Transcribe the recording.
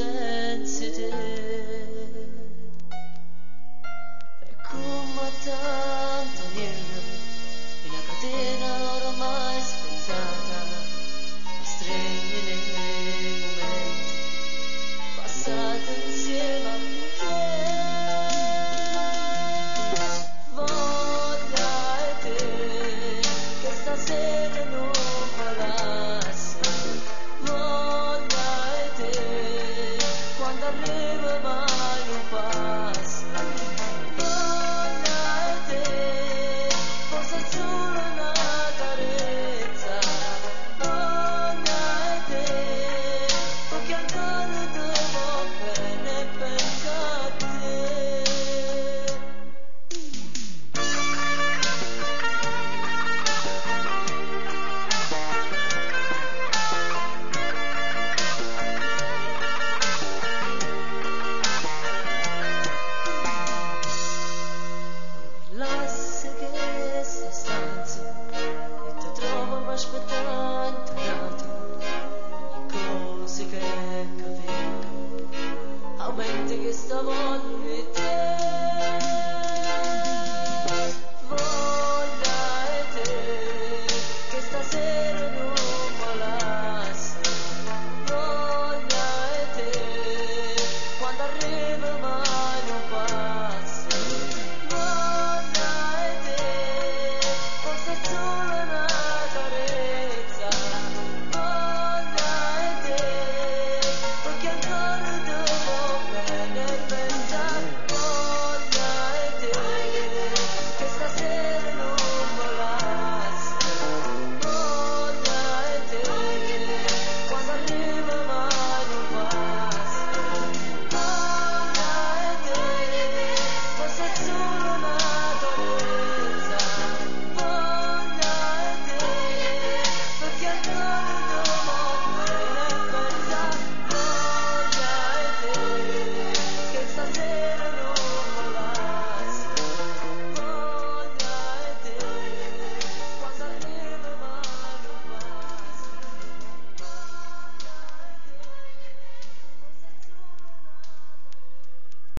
senza te. E come tanto niente, in una catena ormai spezzata, ma stringi nei momenti passati insieme a te. Voglia e te, che stasera non pagasse. Voglia e te, quando arriva mai non passa. Voglia e te, forse solo una carezza. Voglia e te, perché ancora devo bene pensare a te. Lascia che sta stanza e ti trovo aspettando cose che capisco, aumenti che sta voglia di te.